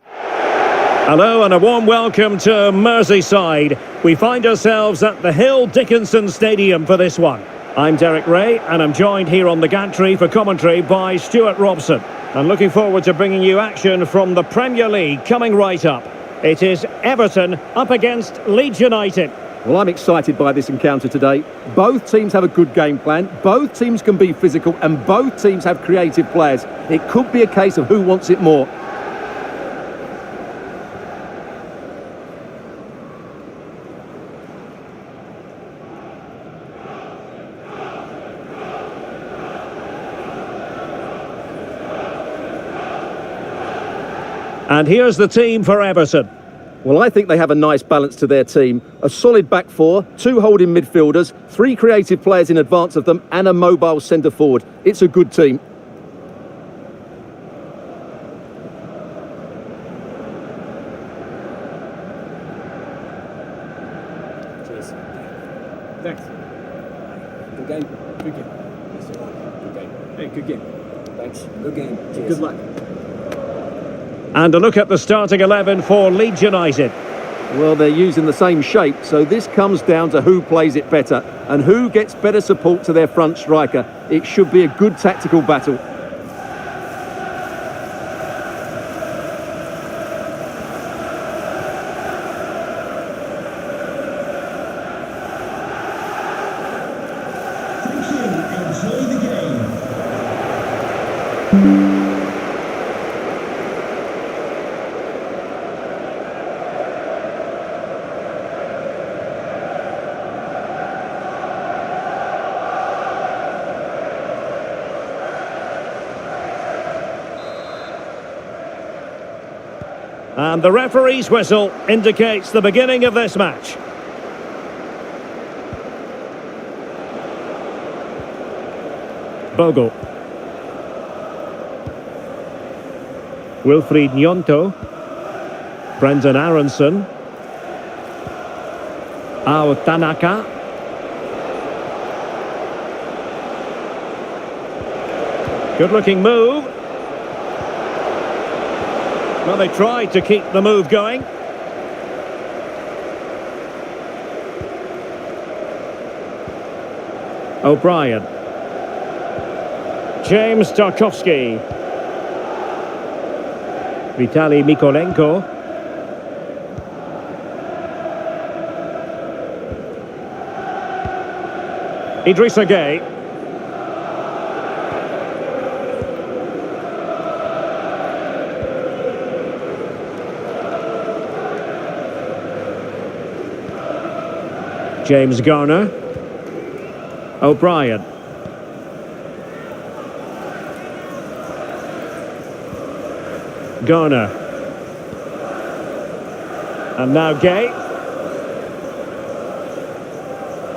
Hello and a warm welcome to Merseyside. We find ourselves at the Hill Dickinson Stadium for this one. I'm Derek Ray and I'm joined here on the gantry for commentary by Stuart Robson. And looking forward to bringing you action from the Premier League coming right up. It is Everton up against Leeds United. Well, I'm excited by this encounter today. Both teams have a good game plan, both teams can be physical and both teams have creative players. It could be a case of who wants it more. And here's the team for Everton. Well, I think they have a nice balance to their team. A solid back four, two holding midfielders, three creative players in advance of them, and a mobile centre forward. It's a good team. Cheers. Thanks. Good game. Good game. Good game. Hey, good game. Thanks. Good game. Cheers. Good luck. And a look at the starting 11 for Leeds United. Well, they're using the same shape, so this comes down to who plays it better and who gets better support to their front striker. It should be a good tactical battle. Enjoy the game. And the referee's whistle indicates the beginning of this match. Bogle. Wilfried Gnonto. Brendan Aronson. Ao Tanaka. Good looking move. Well, they tried to keep the move going. O'Brien. James Tarkowski. Vitaly Mykolenko. Idrissa Gueye. James Garner. O'Brien. Garner. And now Gueye.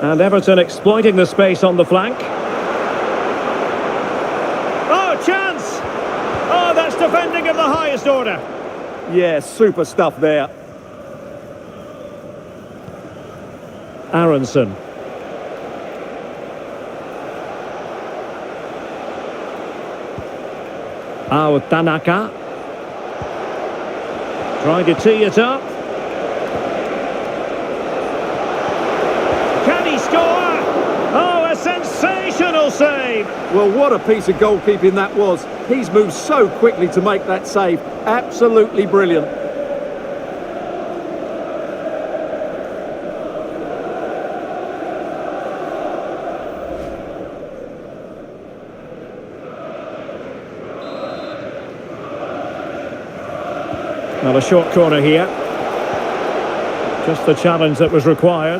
And Everton exploiting the space on the flank. Oh, chance! Oh, that's defending of the highest order. Yeah, super stuff there. Aronson. Ao Tanaka. Trying to tee it up. Can he score? Oh, a sensational save! Well, what a piece of goalkeeping that was. He's moved so quickly to make that save. Absolutely brilliant. Well, a short corner here. Just the challenge that was required.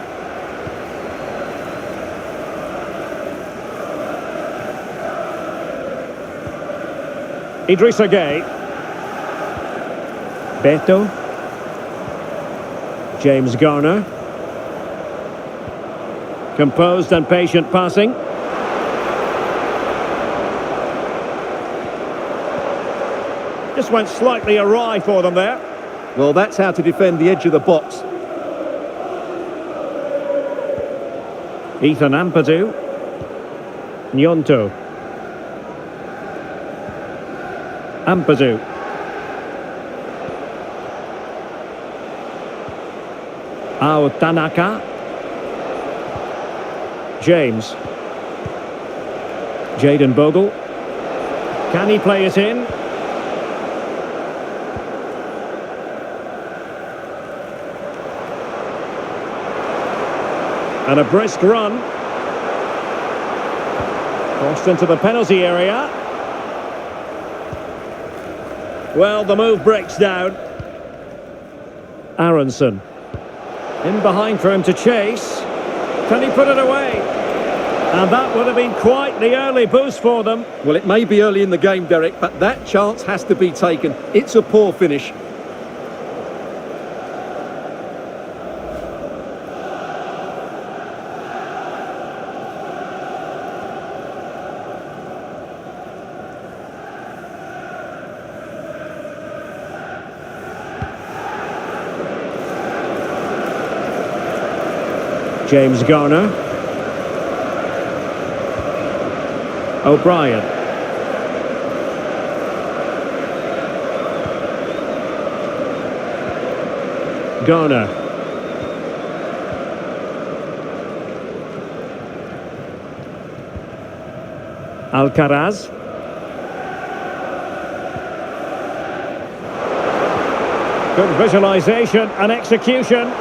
Idrissa Gueye. Beto. James Garner. Composed and patient passing. Just went slightly awry for them there. Well, that's how to defend the edge of the box. Ethan Ampadu. Gnonto. Ampadu. Tanaka. James. Jayden Bogle. Can he play it in? And a brisk run. Crossed into the penalty area. Well, the move breaks down. Aronson. In behind for him to chase. Can he put it away? And that would have been quite the early boost for them. Well, it may be early in the game, Derek, but that chance has to be taken. It's a poor finish. James Garner. O'Brien. Garner. Alcaraz. Good visualisation and execution.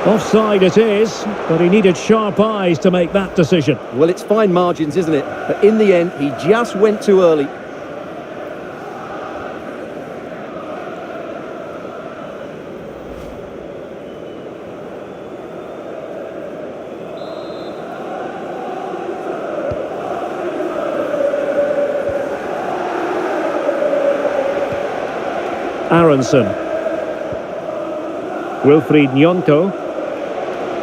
Offside it is, but he needed sharp eyes to make that decision. Well, it's fine margins, isn't it? But in the end, he just went too early. Aronson. Wilfried Gnonto.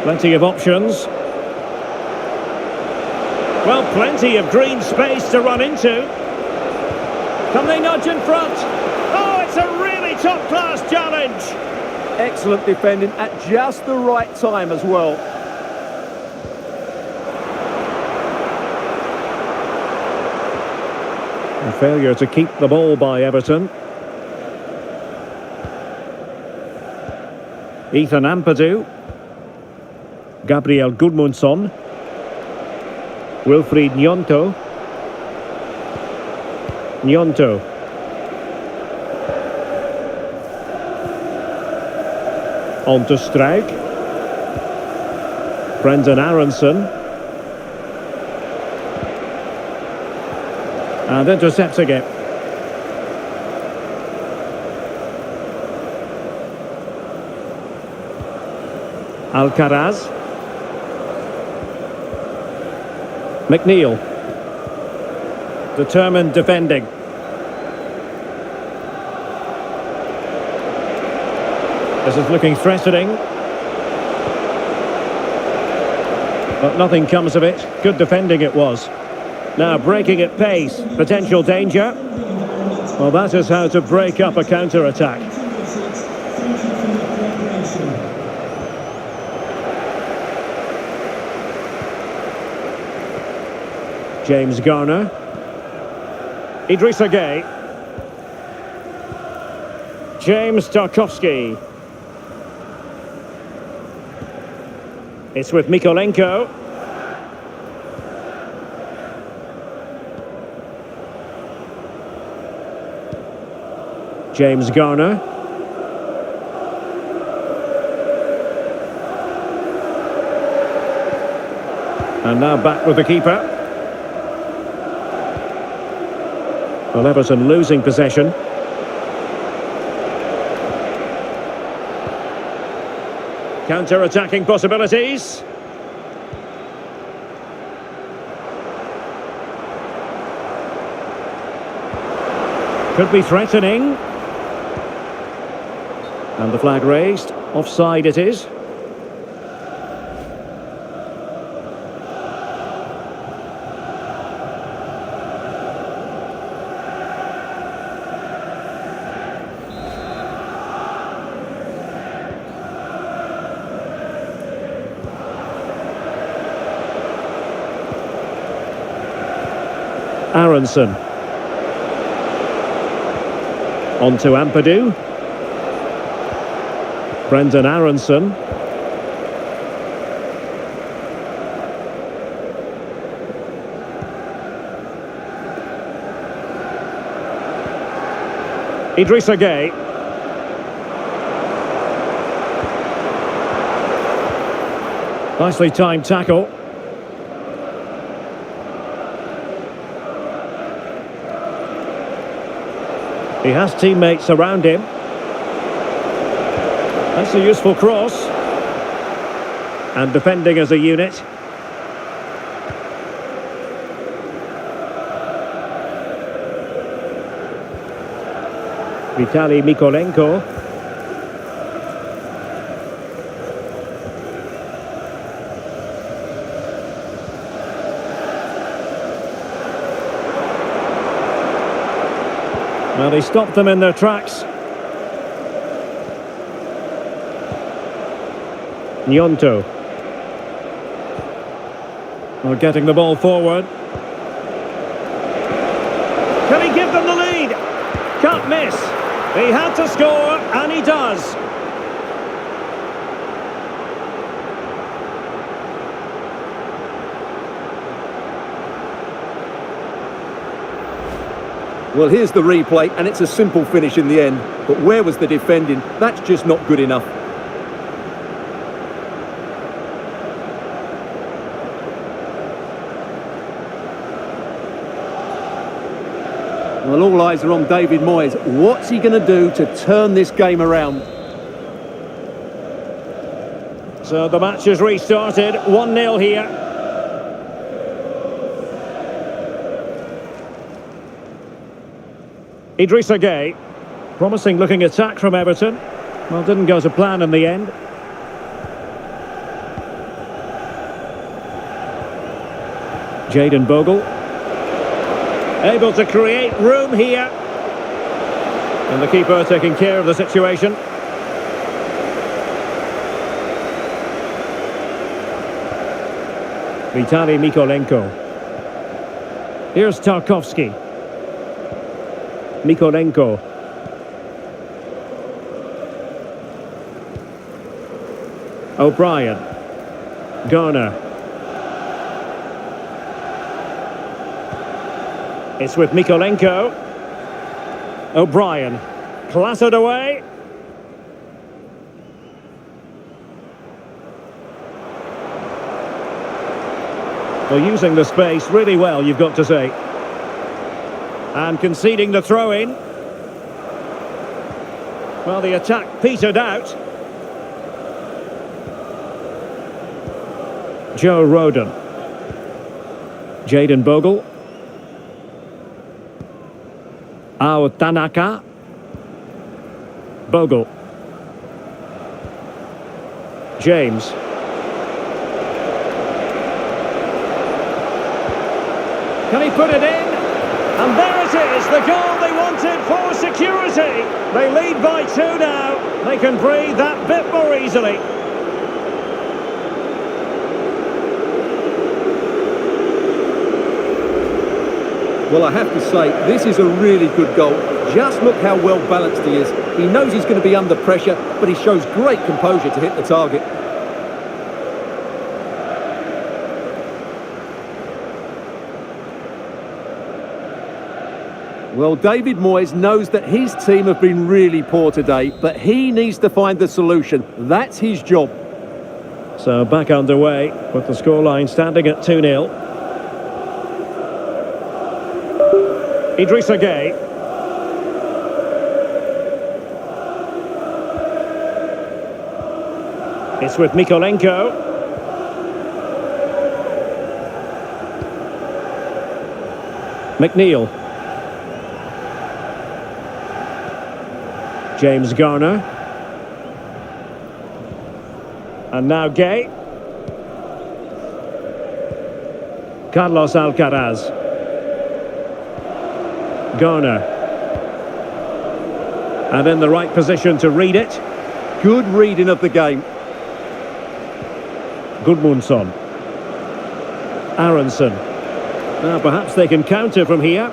Plenty of options. Well, plenty of green space to run into. Can they nudge in front? Oh, it's a really top-class challenge. Excellent defending at just the right time as well. A failure to keep the ball by Everton. Ethan Ampadu. Gabriel Gudmundsson. Wilfried Gnonto. Gnonto. On to Struijk. Brendan Aronson. And intercepting it. Alcaraz. McNeil. Determined defending. This is looking threatening. But nothing comes of it. Good defending it was. Now breaking at pace. Potential danger. Well, that is how to break up a counter-attack. James Garner. Idrissa Gueye. James Tarkowski. It's with Mykolenko. James Garner. And now back with the keeper. Well, Everton losing possession. Counter-attacking possibilities. Could be threatening. And the flag raised. Offside it is. Aronson. On to Ampadu. Brendan Aronson. Idrissa Gueye. Nicely timed tackle. He has teammates around him. That's a useful cross. And defending as a unit. Vitaly Mykolenko. Well, they stopped them in their tracks. Nyonto. Well, getting the ball forward. Can he give them the lead? Can't miss. He had to score, and he does. Well, here's the replay, and it's a simple finish in the end. But where was the defending? That's just not good enough. Well, all eyes are on David Moyes. What's he going to do to turn this game around? So the match has restarted, 1-0 here. Idrissa Gueye. Promising looking attack from Everton. Well, didn't go to plan in the end. Jayden Bogle. Able to create room here. And the keeper taking care of the situation. Vitaly Mykolenko. Here's Tarkowski. Mykolenko. O'Brien. Garner. It's with Mykolenko. O'Brien. Clattered away. Well, using the space really well, you've got to say. And conceding the throw-in. Well, the attack petered out. Joe Rodon. Jayden Bogle. Ao Tanaka. Bogle. James. Can he put it in? And there it is, the goal they wanted for security. They lead by 2 now. They can breathe that bit more easily. Well, I have to say, this is a really good goal. Just look how well balanced he is. He knows he's going to be under pressure, but he shows great composure to hit the target. Well, David Moyes knows that his team have been really poor today, but he needs to find the solution. That's his job. So back underway with the scoreline standing at 2-0. Idrissa Gueye. It's with Mykolenko. McNeil. James Garner. And now Gueye. Carlos Alcaraz. Garner. And in the right position to read it. Good reading of the game. Gudmundsson. Aronson. Now perhaps they can counter from here.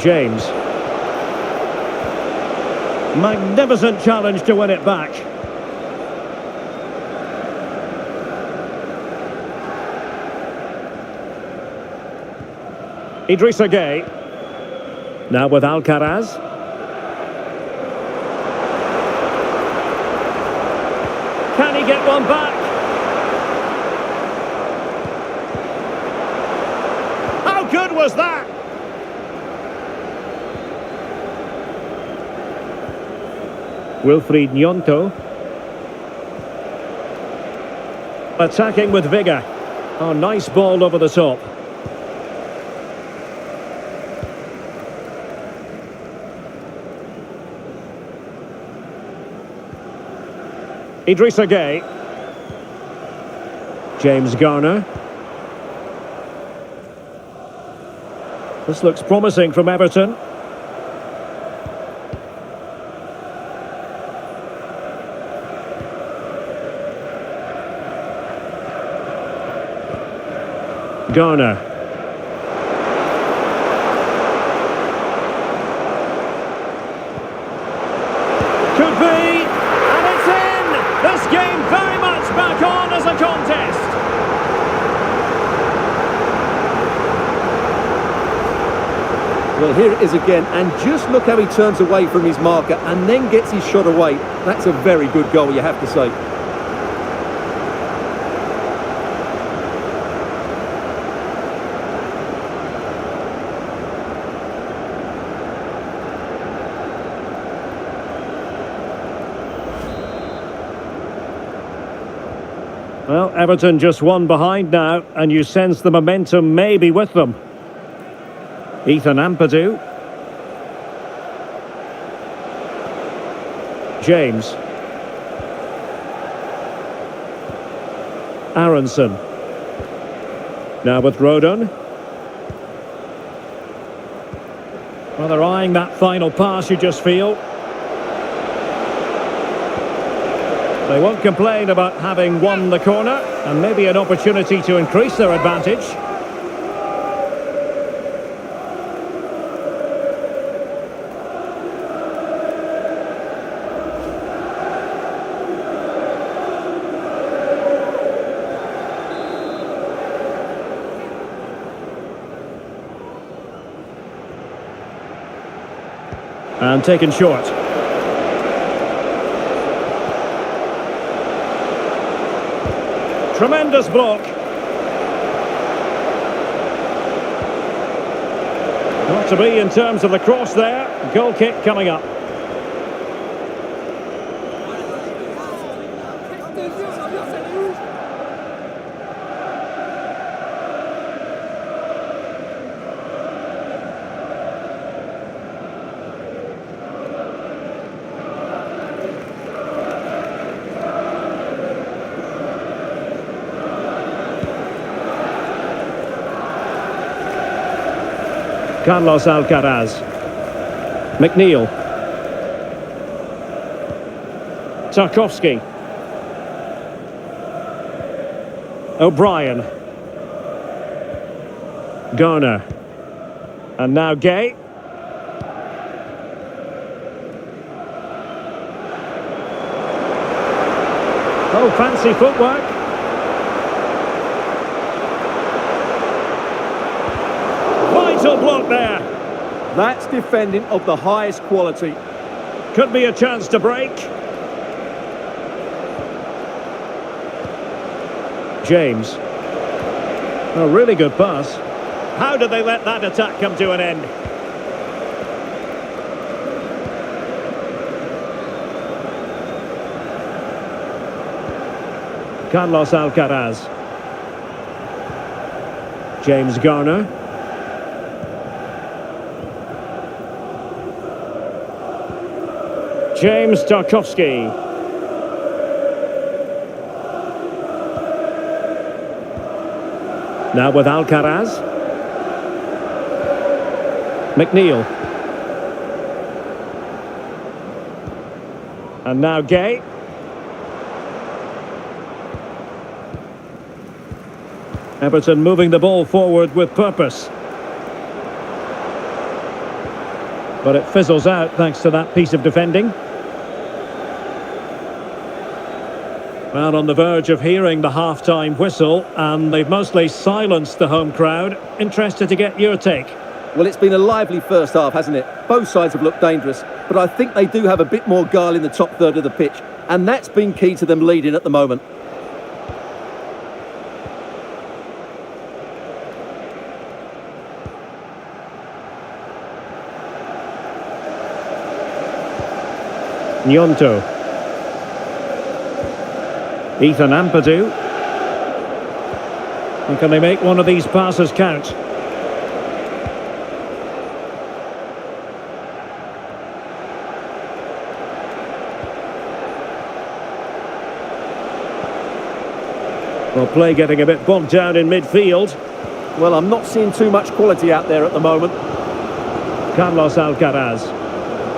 James. Magnificent challenge to win it back. Idrissa Gueye. Now with Alcaraz. Can he get one back? How good was that? Wilfried Nyonto. Attacking with vigour. Oh, nice ball over the top. Idrissa Gueye. James Garner. This looks promising from Everton. Garner. Could be, and it's in! This game very much back on as a contest. Well, here it is again, and just look how he turns away from his marker and then gets his shot away. That's a very good goal, you have to say. Well, Everton just one behind now, and you sense the momentum may be with them. Ethan Ampadu. James. Aronson. Now with Rodon. Well, they're eyeing that final pass, you just feel. They won't complain about having won the corner, and maybe an opportunity to increase their advantage. And taken short. Tremendous block. Not to be in terms of the cross there. Goal kick coming up. Carlos Alcaraz. McNeil. Tarkowski. O'Brien. Garner. And now Gueye. Oh, fancy footwork. Vital block there. That's defending of the highest quality. Could be a chance to break. James. A really good pass. How did they let that attack come to an end? Carlos Alcaraz. James Garner. James Tarkowski. Now with Alcaraz. McNeil. And now Gueye. Everton moving the ball forward with purpose. But it fizzles out thanks to that piece of defending. Well, on the verge of hearing the half-time whistle, and they've mostly silenced the home crowd. Interested to get your take. Well, it's been a lively first half, hasn't it? Both sides have looked dangerous, but I think they do have a bit more guile in the top third of the pitch, and that's been key to them leading at the moment. Gnonto. Ethan Ampadu. And can they make one of these passes count? Well, play getting a bit bogged down in midfield. Well, I'm not seeing too much quality out there at the moment. Carlos Alcaraz.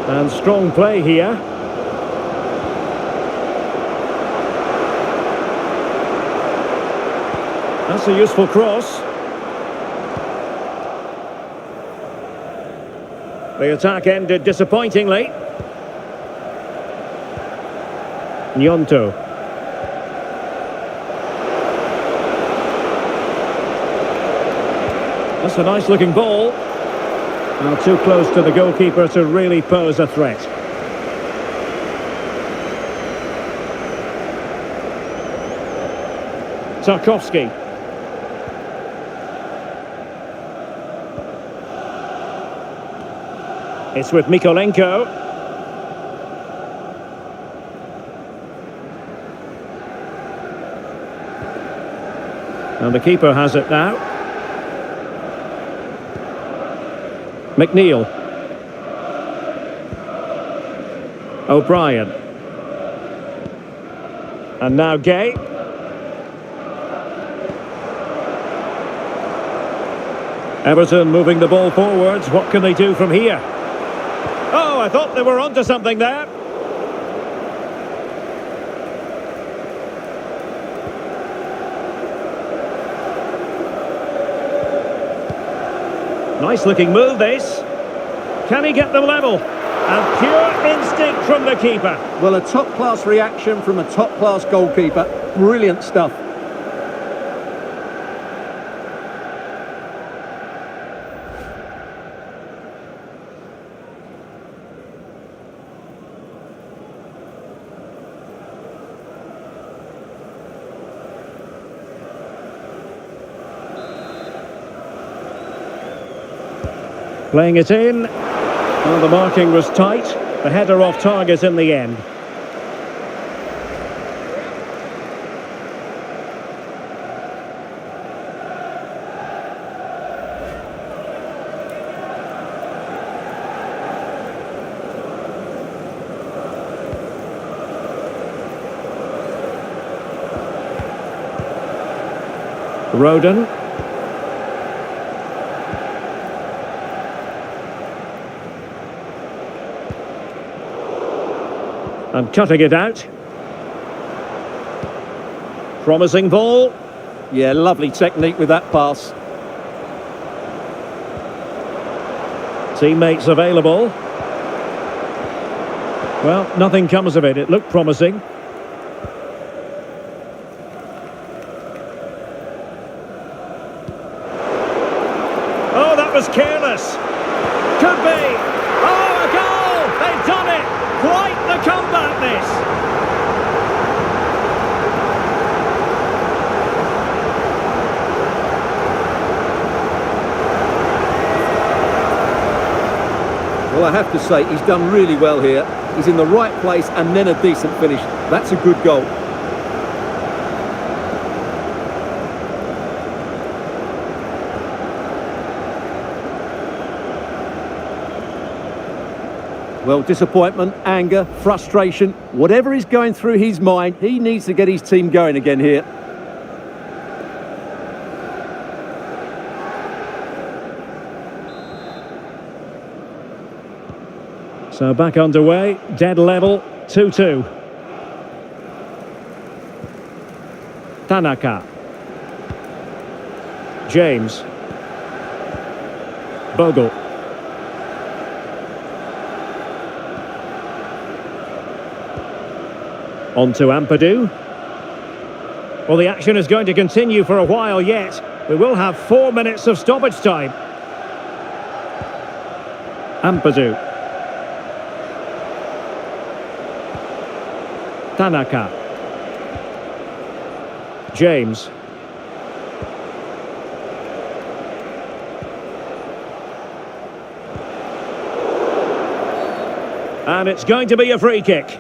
And strong play here. That's a useful cross. The attack ended disappointingly. Gnonto. That's a nice looking ball. Now too close to the goalkeeper to really pose a threat. Tarkowski. It's with Mykolenko. And the keeper has it now. McNeil. O'Brien. And now Gay. Everton moving the ball forwards. What can they do from here? Oh, I thought they were onto something there. Nice looking move this. Can he get them level? And pure instinct from the keeper. Well, a top-class reaction from a top-class goalkeeper. Brilliant stuff. Playing it in. Well, the marking was tight. The header off target in the end. Rodon. And cutting it out. Promising ball. Yeah, lovely technique with that pass. Teammates available. Well, nothing comes of it. It looked promising. Oh, that was careless. Could be. Oh, a goal! They've done it! Quite the comeback, this. Well, I have to say, he's done really well here. He's in the right place and then a decent finish. That's a good goal. Well, disappointment, anger, frustration, whatever is going through his mind, he needs to get his team going again here. So back underway, dead level, 2-2. Tanaka. James. Bogle. On to Ampadu. Well, the action is going to continue for a while yet. We will have 4 minutes of stoppage time. Ampadu. Tanaka. James. And it's going to be a free kick.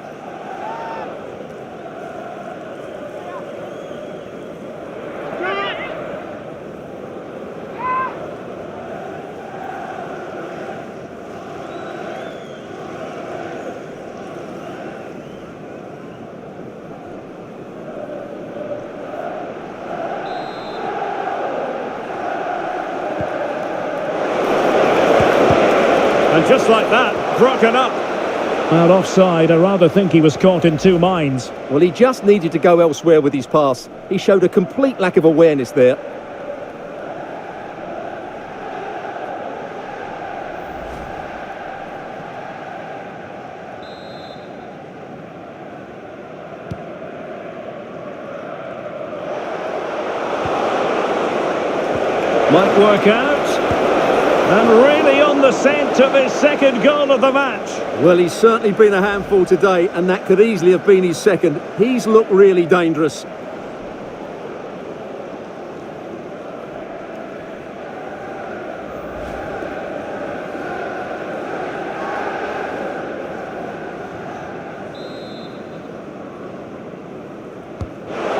And just like that, broken up. Well, offside, I rather think he was caught in two minds. Well, he just needed to go elsewhere with his pass. He showed a complete lack of awareness there. Might work out. And really on the scent of his second goal of the match. Well, he's certainly been a handful today, and that could easily have been his second. He's looked really dangerous.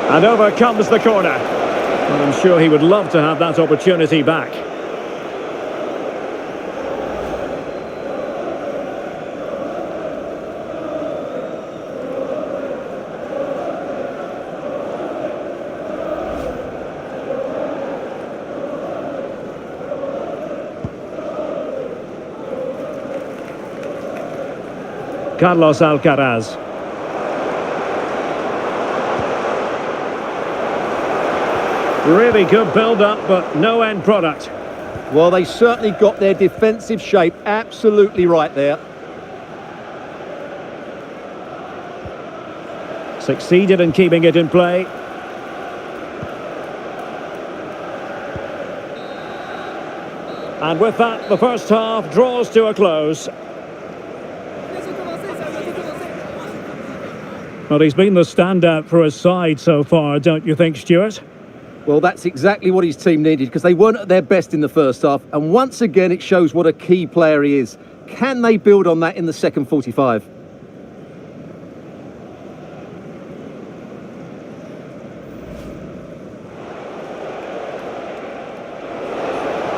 And over comes the corner. Well, I'm sure he would love to have that opportunity back. Carlos Alcaraz. Really good build-up, but no end product. Well, they certainly got their defensive shape absolutely right there. Succeeded in keeping it in play. And with that, the first half draws to a close. Well, he's been the standout for his side so far, don't you think, Stuart? Well, that's exactly what his team needed, because they weren't at their best in the first half. And once again, it shows what a key player he is. Can they build on that in the second 45?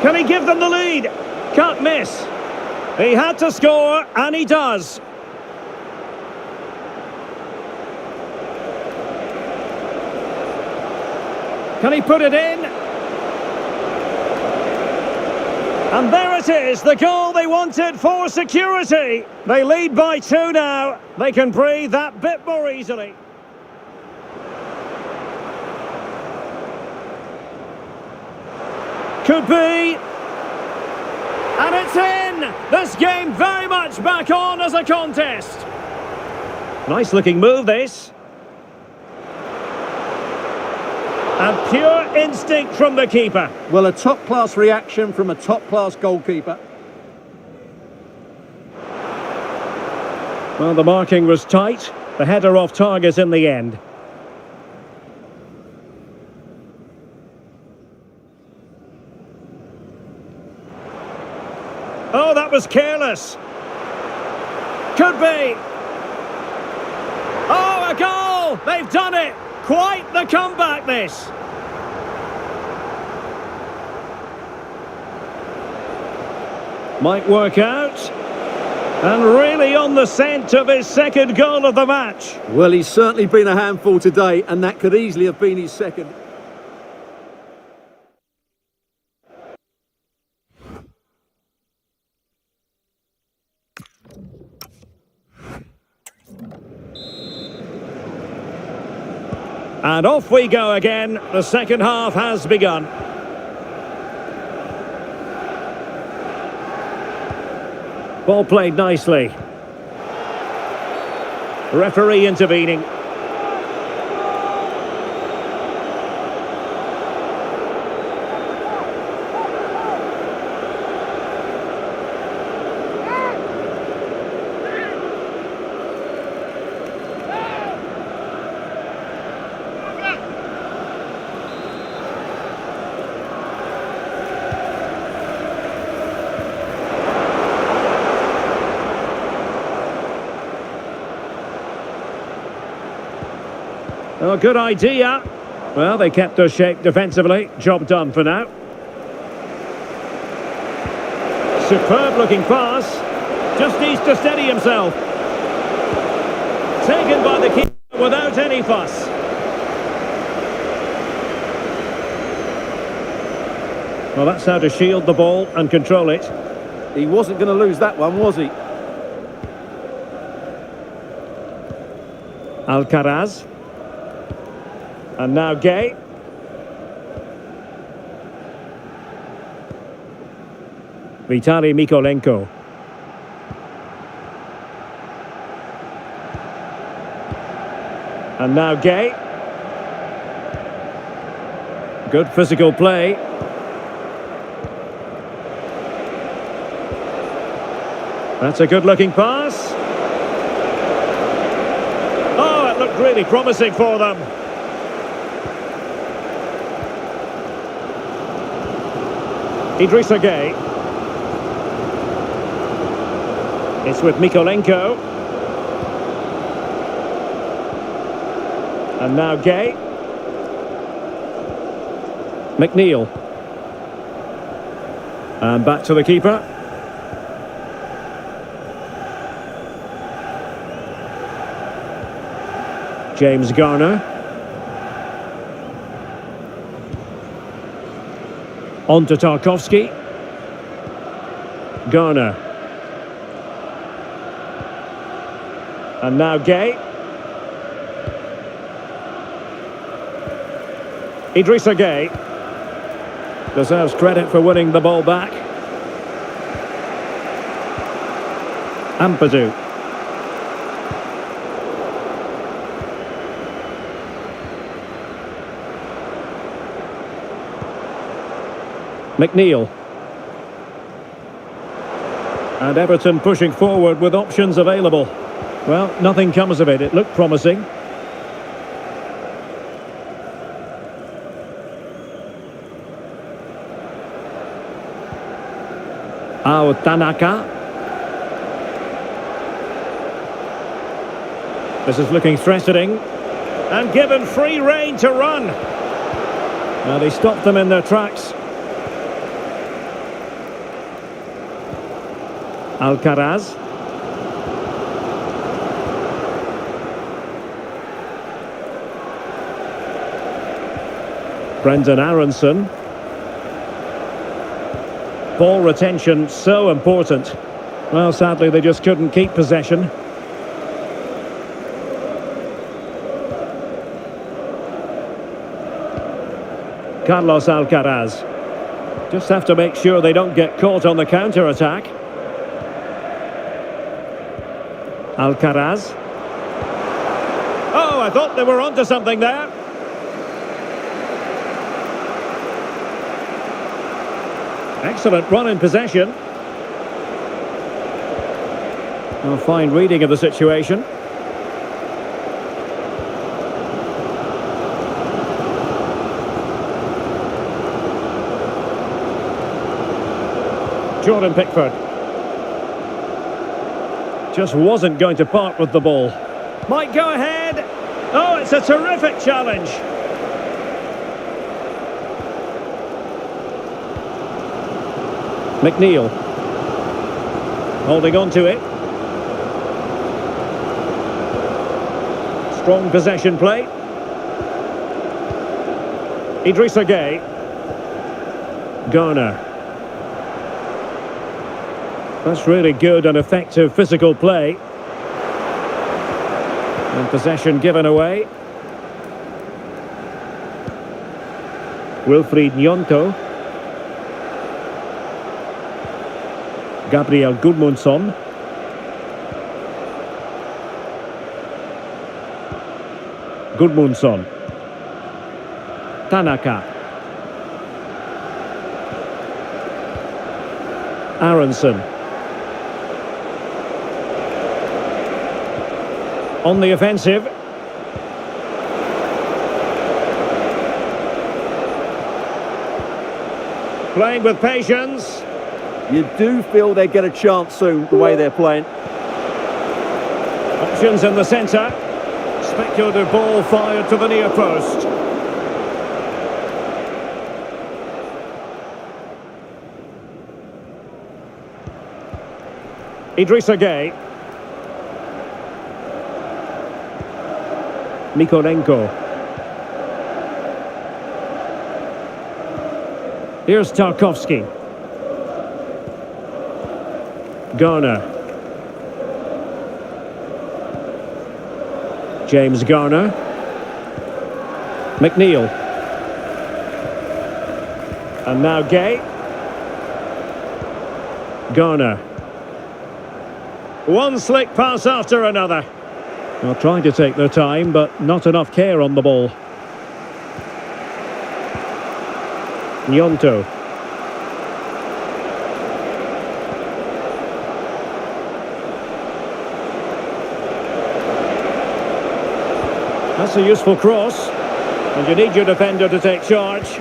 Can he give them the lead? Can't miss. He had to score, and he does. Can he put it in? And there it is, the goal they wanted for security. They lead by 2 now. They can breathe that bit more easily. Could be. And it's in! This game very much back on as a contest. Nice looking move, this. And pure instinct from the keeper. Well, a top-class reaction from a top-class goalkeeper. Well, the marking was tight. The header off target in the end. Oh, that was careless. Could be. Oh, a goal! They've done it! Quite the comeback, this. Might work out. And really on the scent of his second goal of the match. Well, he's certainly been a handful today, and that could easily have been his second. And off we go again. The second half has begun. Ball played nicely. Referee intervening. Oh, good idea. Well, they kept their shape defensively. Job done for now. Superb looking pass. Just needs to steady himself. Taken by the keeper without any fuss. Well, that's how to shield the ball and control it. He wasn't going to lose that one, was he? Alcaraz. And now Gay. Vitali Mykolenko. And now Gay. Good physical play. That's a good-looking pass. Oh, it looked really promising for them. Idrissa Gay. It's with Mykolenko. And now Gay. McNeil. And back to the keeper. James Garner. On to Tarkowski. Garner. And now Gay. Idrissa Gay deserves credit for winning the ball back. Ampadu. McNeil. And Everton pushing forward with options available. Well, nothing comes of it. It looked promising. Tanaka. This is looking threatening. And given free rein to run. Now they stopped them in their tracks. Alcaraz. Brendan Aronson. Ball retention so important. Well, sadly they just couldn't keep possession. Carlos Alcaraz. Just have to make sure they don't get caught on the counter-attack. Alcaraz. Oh, I thought they were onto something there. Excellent run in possession. A fine reading of the situation. Jordan Pickford. Just wasn't going to part with the ball. Might go ahead. Oh, it's a terrific challenge. McNeil. Holding on to it. Strong possession play. Idrissa Gay. Garner. That's really good and effective physical play. And possession given away. Wilfried Nyonto. Gabriel Gudmundsson. Gudmundsson. Tanaka. Aronson. On the offensive. Playing with patience. You do feel they get a chance soon, the way they're playing. Options in the centre. Speculative ball fired to the near post. Idrissa Gueye. Mikolenko. Here's Tarkowski. Garner. James Garner. McNeil. And now Gueye. Garner. One slick pass after another. Well, trying to take their time, but not enough care on the ball. Nyonto. That's a useful cross. And you need your defender to take charge.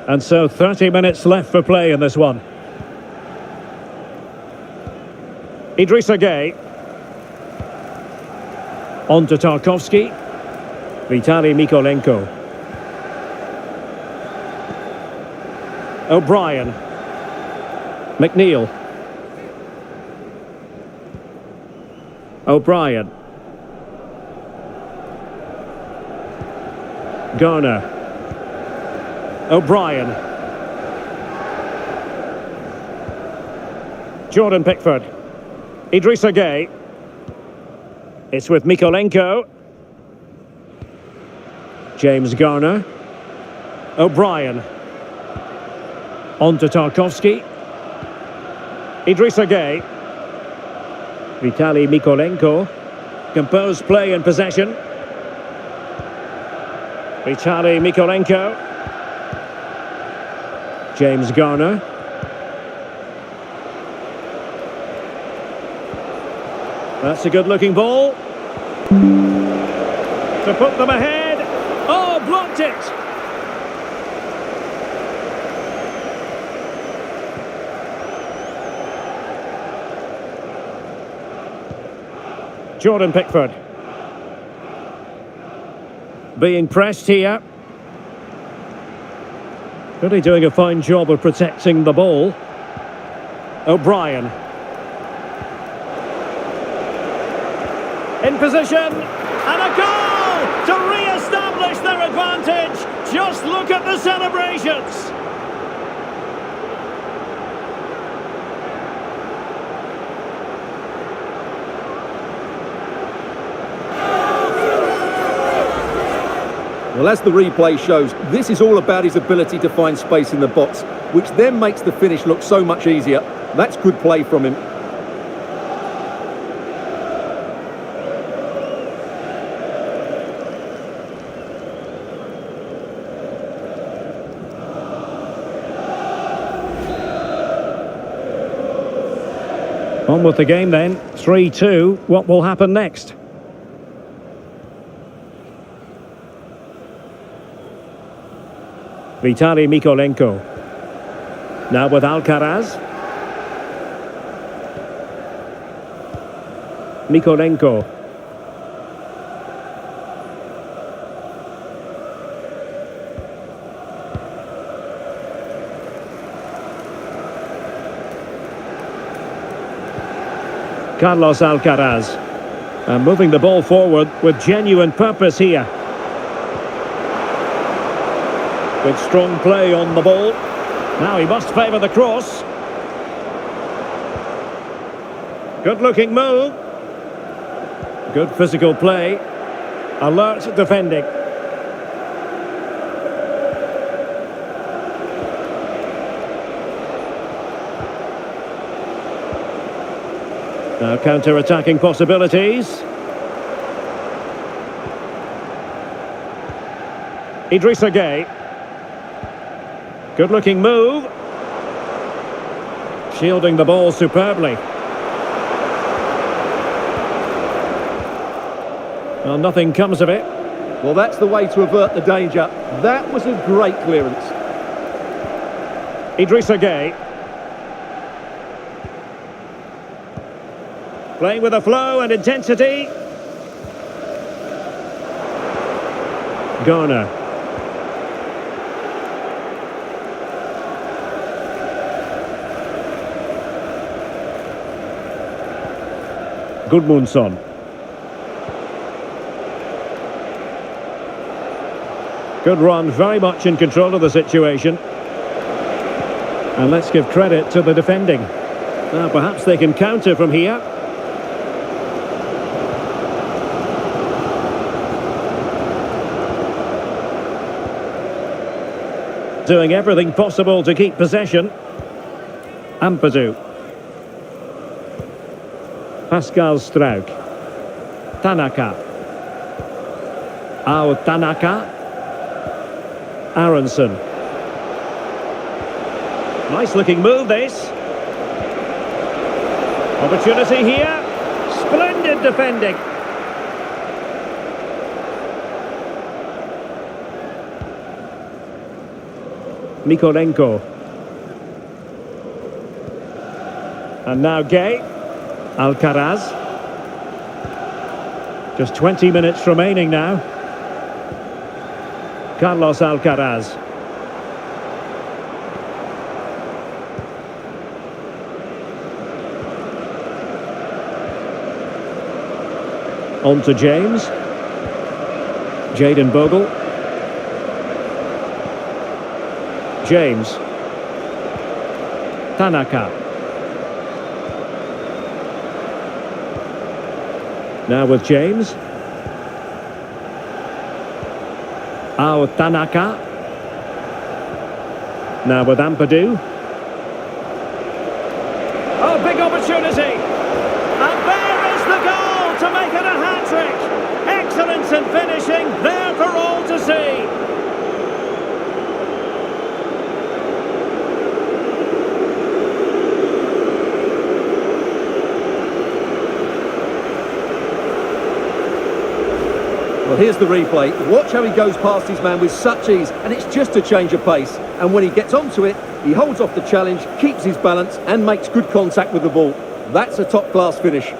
And so 30 minutes left for play in this one. Idrissa Gueye. On to Tarkowski. Vitaly Mikolenko. O'Brien. McNeil. O'Brien. Garner. O'Brien. Jordan Pickford. Idrissa Gueye. It's with Mikolenko. James Garner. O'Brien. On to Tarkowski. Idrissa Gueye. Vitaly Mikolenko. Composed play in possession. Vitaly Mikolenko. James Garner. That's a good-looking ball. To put them ahead. Oh, blocked it! Jordan Pickford. Being pressed here. Really doing a fine job of protecting the ball. O'Brien. In position. And a goal to re-establish their advantage. Just look at the celebrations. Well, as the replay shows, this is all about his ability to find space in the box, which then makes the finish look so much easier. That's good play from him. On with the game then. 3-2. What will happen next? Vitaly Mikolenko. Now with Alcaraz. Mikolenko. Carlos Alcaraz. And moving the ball forward with genuine purpose here. Good strong play on the ball. Now he must favour the cross. Good looking move. Good physical play. Alert defending. Now counter-attacking possibilities. Idrissa Gueye. Good-looking move. Shielding the ball superbly. Well, nothing comes of it. Well, that's the way to avert the danger. That was a great clearance. Idrissa Gueye. Playing with a flow and intensity. Garner. Gudmundsson. Good run, very much in control of the situation. And let's give credit to the defending. Now perhaps they can counter from here. Doing everything possible to keep possession. Ampadu. Pascal Struijk. Tanaka. Tanaka. Aronson. Nice looking move this. Opportunity here. Splendid defending. Mikolenko. And now Gueye. Alcaraz. Just 20 minutes remaining now. Carlos Alcaraz. On to James. Jayden Bogle. James. Tanaka. Now with James. Tanaka. Now with Ampadu. Oh, big opportunity. And there is the goal to make it a hat-trick. Excellence in finishing, there for all to see. Well, here's the replay. Watch how he goes past his man with such ease, and it's just a change of pace. And when he gets onto it, he holds off the challenge, keeps his balance, and makes good contact with the ball. That's a top-class finish.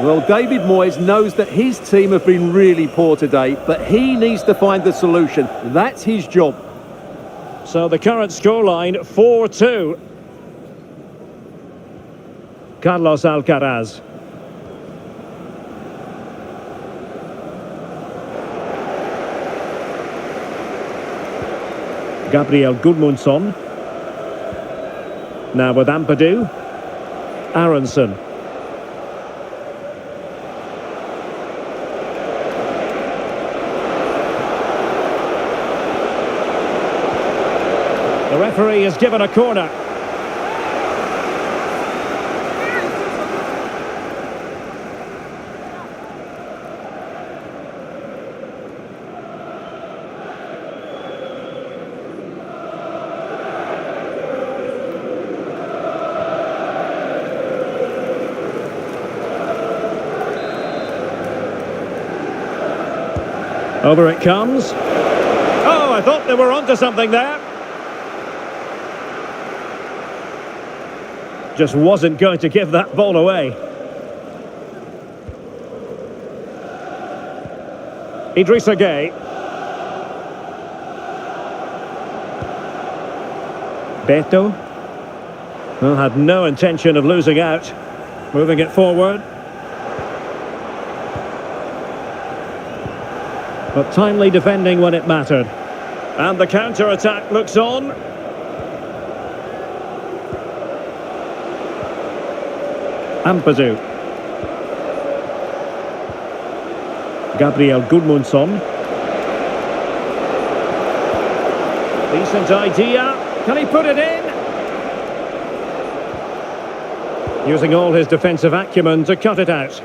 Well, David Moyes knows that his team have been really poor today, but he needs to find the solution. That's his job. So the current scoreline, 4-2. Carlos Alcaraz. Gabriel Gudmundsson. Now with Ampadu. Aronson. The referee has given a corner. Over it comes. Oh, I thought they were onto something there. Just wasn't going to give that ball away. Idrissa Gueye. Beto. Well, had no intention of losing out. Moving it forward. But timely defending when it mattered. And the counter-attack looks on. Ampadu. Gabriel Gudmundsson. Decent idea. Can he put it in? Using all his defensive acumen to cut it out.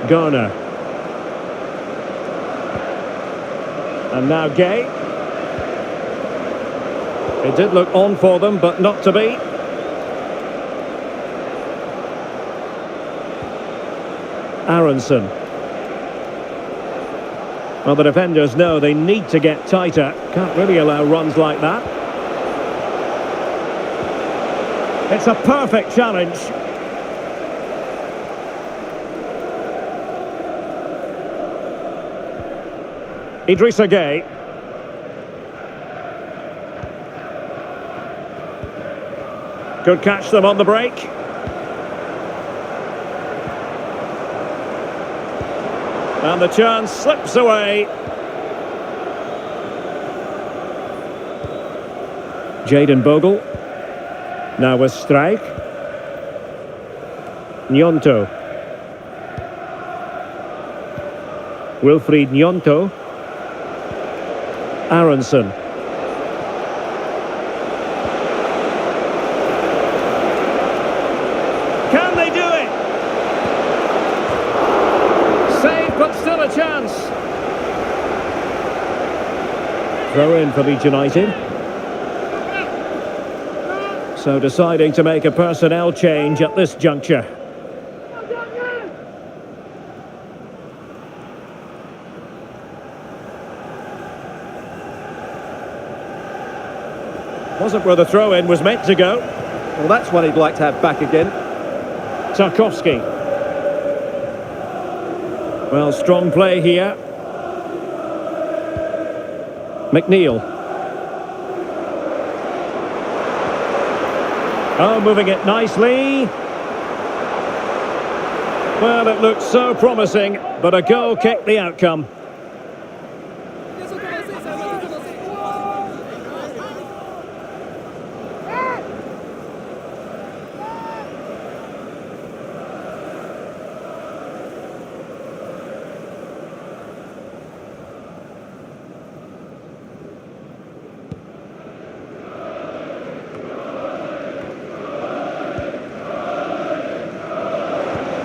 Garner. And now Gueye. It did look on for them, but not to be. Aronson. Well, the defenders know they need to get tighter. Can't really allow runs like that. It's a perfect challenge. Idrissa Gueye. Could catch them on the break. And the chance slips away. Jayden Bogle. Now with Strijk. Gnonto. Wilfried Gnonto. Aronson. Can they do it? Save, but still a chance. Throw in for Leeds United. So deciding to make a personnel change at this juncture. Wasn't where the throw-in was meant to go. Well, that's one he'd like to have back again. Tarkowski. Well, strong play here. McNeil. Oh, moving it nicely. Well, it looked so promising, but a goal kicked the outcome.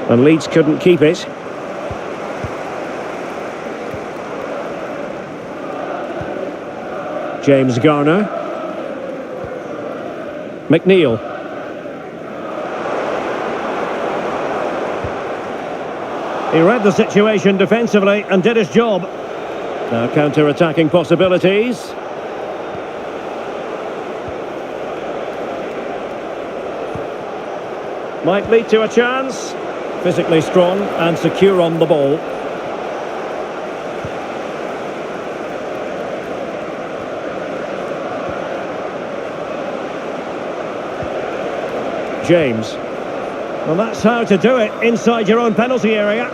And Leeds couldn't keep it. James Garner. McNeil. He read the situation defensively and did his job. Now counter-attacking possibilities. Might lead to a chance. Physically strong and secure on the ball. James. Well, that's how to do it inside your own penalty area.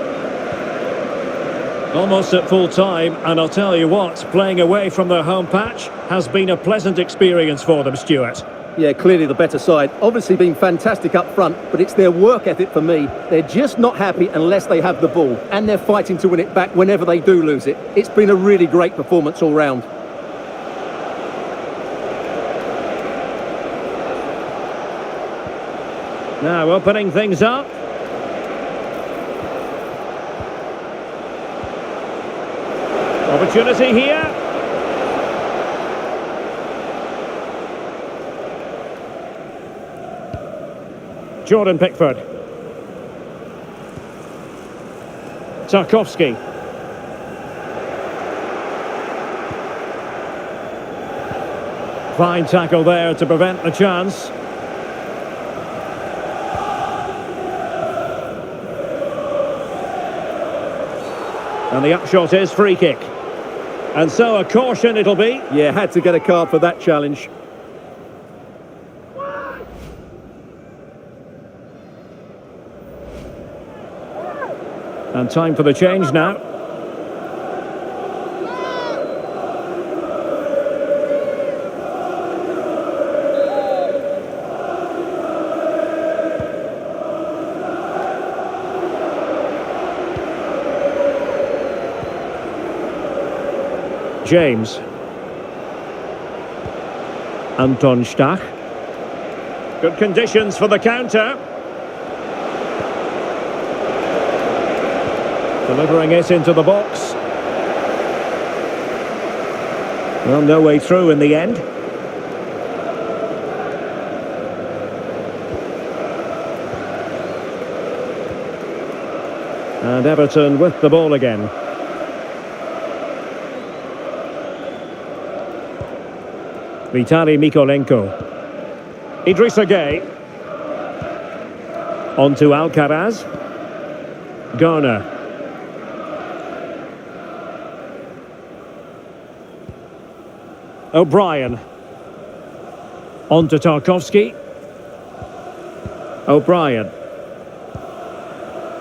Almost at full time, and I'll tell you what, playing away from their home patch has been a pleasant experience for them, Stuart. Yeah, clearly the better side. Obviously been fantastic up front, but it's their work ethic for me. They're just not happy unless they have the ball, and they're fighting to win it back whenever they do lose it. It's been a really great performance all round. Now opening things up. Opportunity here. Jordan Pickford. Tarkowski. Fine tackle there to prevent the chance. And the upshot is free kick. And so a caution it'll be. Yeah, had to get a card for that challenge. And time for the change now. James. Anton Stach. Good conditions for the counter. Delivering it into the box. Well, no way through in the end. And Everton with the ball again. Vitali Mykolenko. Idrissa Gueye. On to Alcaraz. Garner. O'Brien. On to Tarkowski. O'Brien.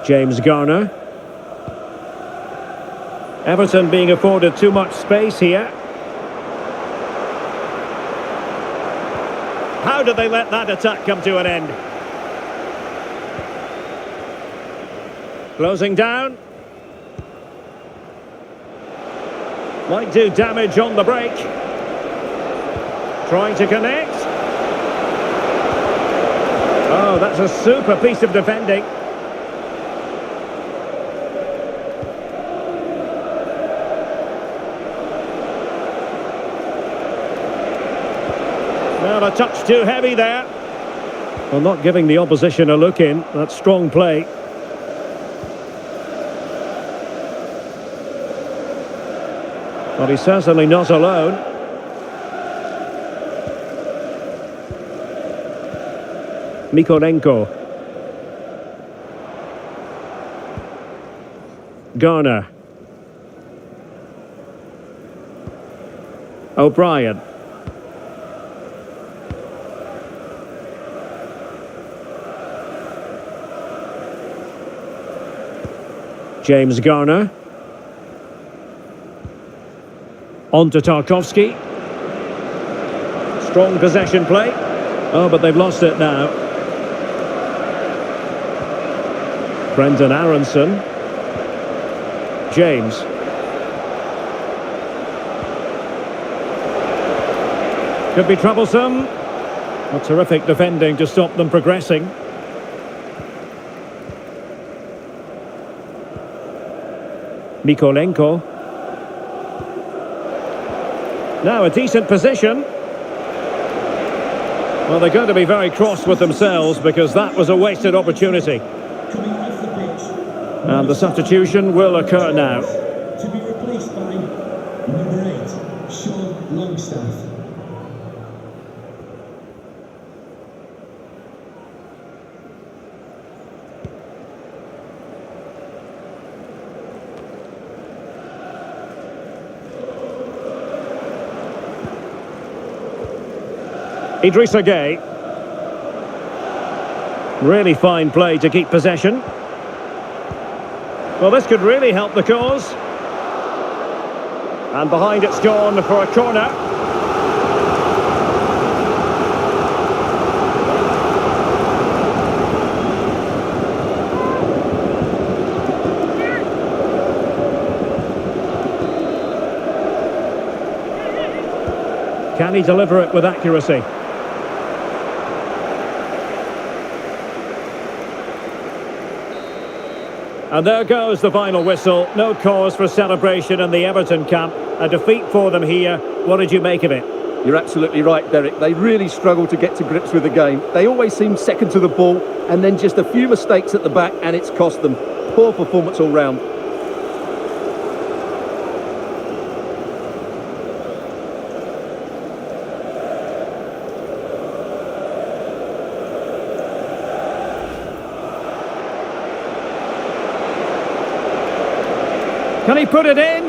James Garner. Everton being afforded too much space here. How did they let that attack come to an end? Closing down. Might do damage on the break. Trying to connect. Oh, that's a super piece of defending. Well, a touch too heavy there. Well, not giving the opposition a look in. That's strong play. Well, he's certainly not alone. Mykolenko. Garner. O'Brien. James Garner. On to Tarkowski. Strong possession play. Oh, but they've lost it now. Brendan Aronson. James. Could be troublesome. A terrific defending to stop them progressing. Mykolenko. Now a decent position. Well, they're going to be very cross with themselves because that was a wasted opportunity. Coming off the pitch. And the substitution will occur now. To be replaced by number 8, Sean Longstaff. Idrissa Gueye. Really fine play to keep possession. Well, this could really help the cause. And behind it's gone for a corner. Can he deliver it with accuracy? And there goes the final whistle. No cause for celebration in the Everton camp. A defeat for them here. What did you make of it? You're absolutely right, Derek. They really struggle to get to grips with the game. They always seem second to the ball, and then just a few mistakes at the back, and it's cost them. Poor performance all round. Can he put it in?